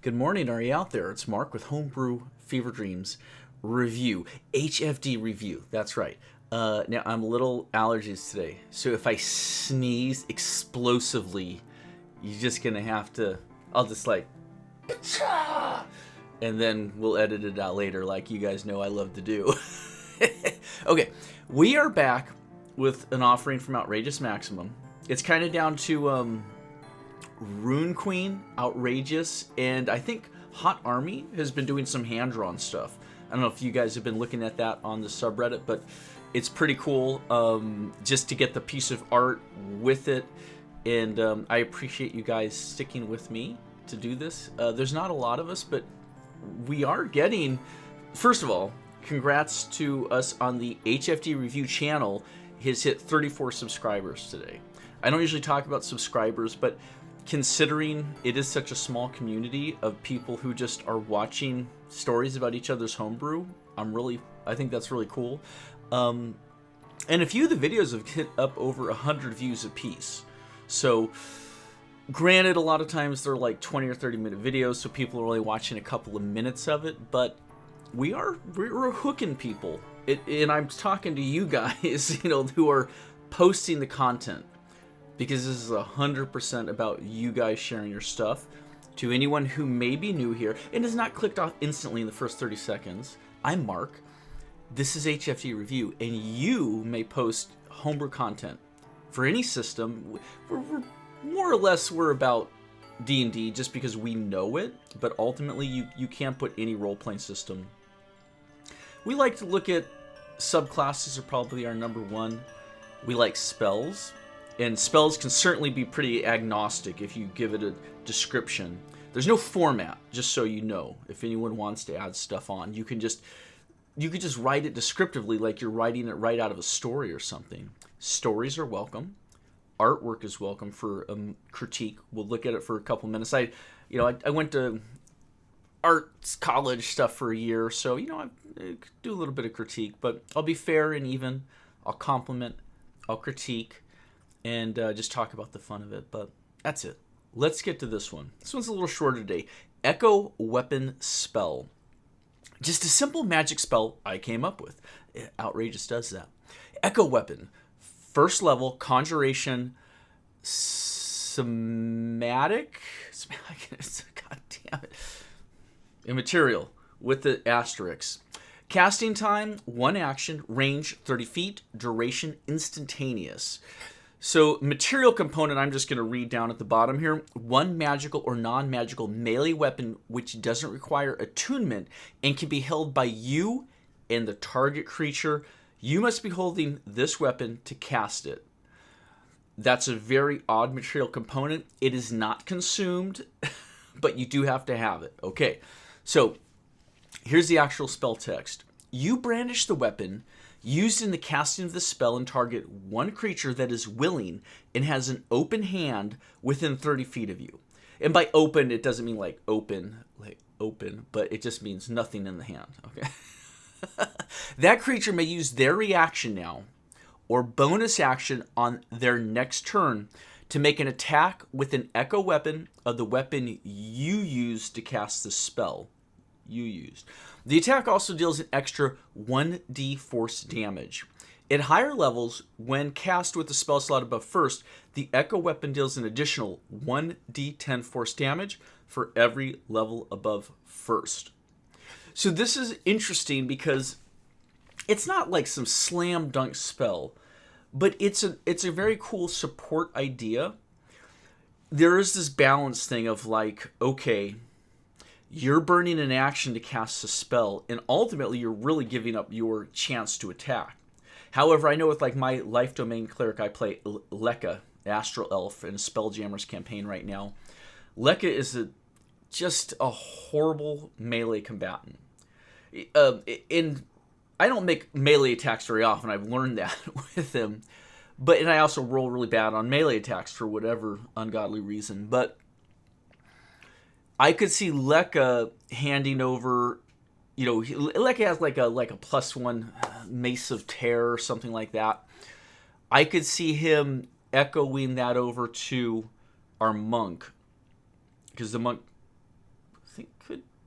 Good morning, are you out there? It's Mark with Homebrew Fever Dreams Review. HFD Review, that's right. Now, I'm a little allergies today, so if I sneeze explosively, you're just going to have to, I'll just like, and then we'll edit it out later like you guys know I love to do. Okay, we are back with an offering from Outrageous Maximum. It's kind of down to Rune Queen, Outrageous, and I think Hot Army has been doing some hand-drawn stuff. I don't know if you guys have been looking at that on the subreddit, but it's pretty cool just to get the piece of art with it, and I appreciate you guys sticking with me to do this. There's not a lot of us, but we are getting, first of all, congrats to us on the HFD Review channel. Has hit 34 subscribers today. I don't usually talk about subscribers, but considering it is such a small community of people who just are watching stories about each other's homebrew, I think that's really cool. And a few of the videos have hit up over 100 views a piece. So granted, a lot of times they're like 20 or 30 minute videos, so people are only watching a couple of minutes of it, but we're hooking people. And I'm talking to you guys, who are posting the content, because this is 100% about you guys sharing your stuff. To anyone who may be new here and has not clicked off instantly in the first 30 seconds, I'm Mark. This is HFD Review, and you may post homebrew content for any system. We're more or less we're about D&D just because we know it, but ultimately you can't put any role-playing system. We like to look at subclasses are probably our number one. We like spells. And spells can certainly be pretty agnostic if you give it a description. There's no format, just so you know. If anyone wants to add stuff on, you could just write it descriptively like you're writing it right out of a story or something. Stories are welcome. Artwork is welcome for critique. We'll look at it for a couple minutes. I went to arts college stuff for a year, so I do a little bit of critique, but I'll be fair and even. I'll compliment, I'll critique, and just talk about the fun of it. But that's it. Let's get to this one. This one's a little shorter today. Echo Weapon Spell. Just a simple magic spell I came up with. Outrageous does that. Echo Weapon. First level, conjuration, somatic, god damn it, immaterial with the asterisks. Casting time, 1 action, range 30 feet, duration instantaneous. So material component, I'm just going to read down at the bottom here. 1 magical or non-magical melee weapon which doesn't require attunement and can be held by you and the target creature. You must be holding this weapon to cast it. That's a very odd material component. It is not consumed, but you do have to have it. Okay, so here's the actual spell text. You brandish the weapon used in the casting of the spell and target 1 creature that is willing and has an open hand within 30 feet of you. And by open, it doesn't mean like open, but it just means nothing in the hand. Okay. That creature may use their reaction now or bonus action on their next turn to make an attack with an echo weapon of the weapon you used to cast the spell. The attack also deals an extra 1d force damage. At higher levels, when cast with the spell slot above first, the echo weapon deals an additional 1d10 force damage for every level above first. So this is interesting because it's not like some slam dunk spell, but it's a very cool support idea. There is this balance thing of like, okay, you're burning an action to cast a spell, and ultimately you're really giving up your chance to attack. However, I know with like my life domain cleric, I play Lekka, Astral Elf, in a Spelljammers campaign right now. Lekka is just a horrible melee combatant. And I don't make melee attacks very often. I've learned that with him. And I also roll really bad on melee attacks for whatever ungodly reason. But I could see Lekka handing over, Lekka has like a +1 Mace of Terror or something like that. I could see him echoing that over to our monk, because the monk, I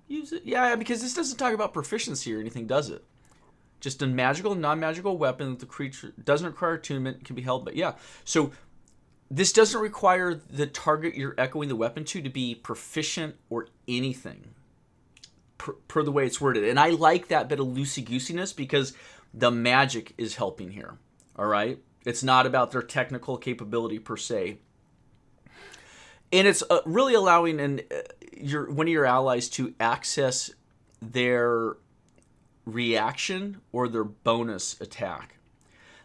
use it. Yeah, because this doesn't talk about proficiency or anything, does it? Just a magical and non-magical weapon that the creature doesn't require attunement, can be held. But yeah, so this doesn't require the target you're echoing the weapon to be proficient or anything, per the way it's worded. And I like that bit of loosey-goosiness because the magic is helping here. All right? It's not about their technical capability per se. And it's really allowing one of your allies to access their reaction or their bonus attack.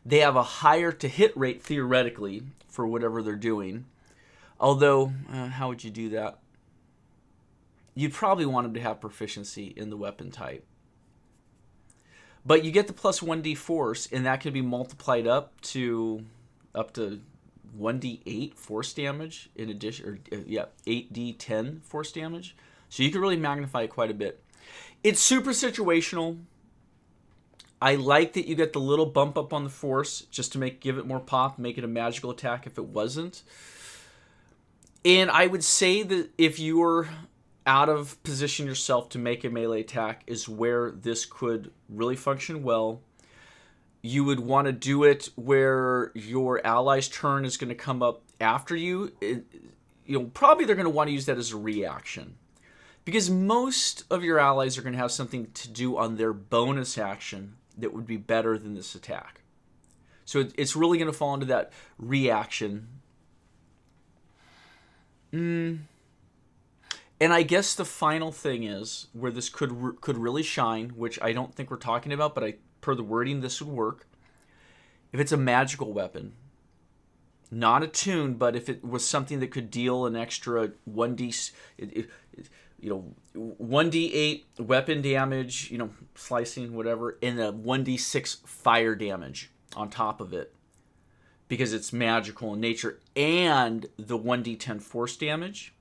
They have a higher to hit rate theoretically for whatever they're doing. Although, how would you do that? You'd probably want them to have proficiency in the weapon type. But you get the plus 1d force, and that can be multiplied up to 1d8 force damage in addition, or 8d10 force damage. So you can really magnify it quite a bit. It's super situational. I like that you get the little bump up on the force just to give it more pop, make it a magical attack if it wasn't. And I would say that if you were out of position yourself to make a melee attack is where this could really function well. You would want to do it where your ally's turn is going to come up after you. Probably they're going to want to use that as a reaction. Because most of your allies are going to have something to do on their bonus action that would be better than this attack. So it's really going to fall into that reaction. And I guess the final thing is where this could really shine, which I don't think we're talking about, but per the wording, this would work. If it's a magical weapon, not attuned, but if it was something that could deal an extra 1d8 weapon damage, slicing, whatever, and a 1d6 fire damage on top of it, because it's magical in nature, and the 1d10 force damage.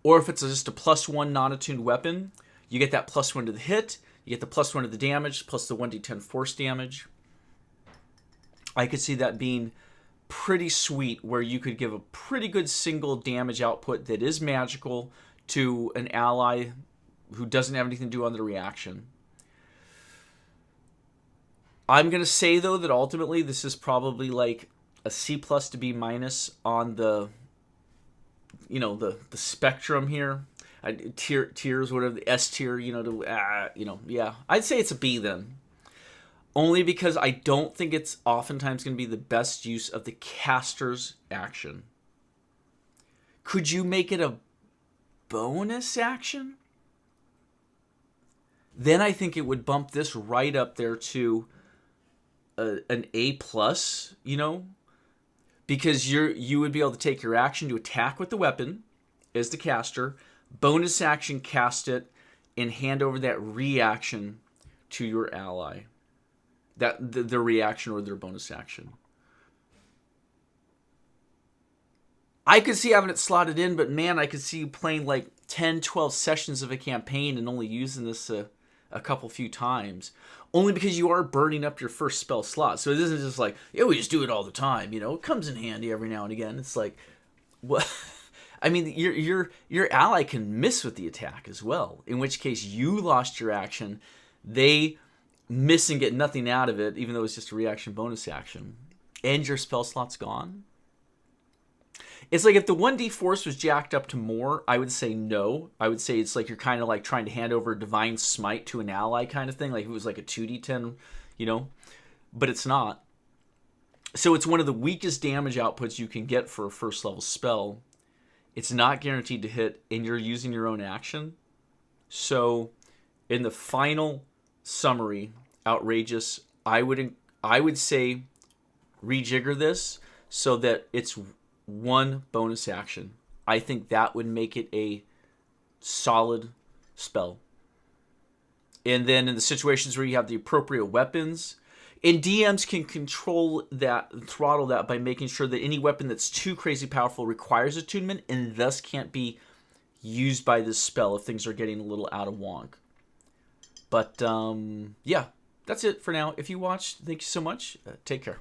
Or if it's just a +1 non-attuned weapon, you get that +1 to the hit, you get the +1 to the damage, plus the 1d10 force damage. I could see that being pretty sweet, where you could give a pretty good single damage output that is magical to an ally who doesn't have anything to do on the reaction. I'm going to say, though, that ultimately this is probably like a C+ to B- on the the spectrum here. Tiers, whatever, the S tier, yeah. I'd say it's a B then. Only because I don't think it's oftentimes going to be the best use of the caster's action. Could you make it a bonus action? Then I think it would bump this right up there to an A+, because you would be able to take your action to attack with the weapon as the caster, bonus action cast it, and hand over that reaction to your ally. Their reaction or their bonus action. I could see having it slotted in, but man, I could see you playing like 10, 12 sessions of a campaign and only using this a few times. Only because you are burning up your first spell slot. So it isn't just like, we just do it all the time. It comes in handy every now and again. It's like, what? I mean, your ally can miss with the attack as well. In which case, you lost your action. They miss and get nothing out of it, even though it's just a reaction bonus action. And your spell slot's gone. It's like if the 1d force was jacked up to more, I would say no. I would say it's like you're kind of like trying to hand over Divine Smite to an ally kind of thing. Like if it was like a 2d10, but it's not. So it's one of the weakest damage outputs you can get for a first level spell. It's not guaranteed to hit, and you're using your own action. So in the final summary, Outrageous, I would say rejigger this so that it's one bonus action. I think that would make it a solid spell. And then in the situations where you have the appropriate weapons, and DMs can control that, throttle that by making sure that any weapon that's too crazy powerful requires attunement and thus can't be used by this spell if things are getting a little out of wonk. But yeah, that's it for now. If you watched, thank you so much. Take care.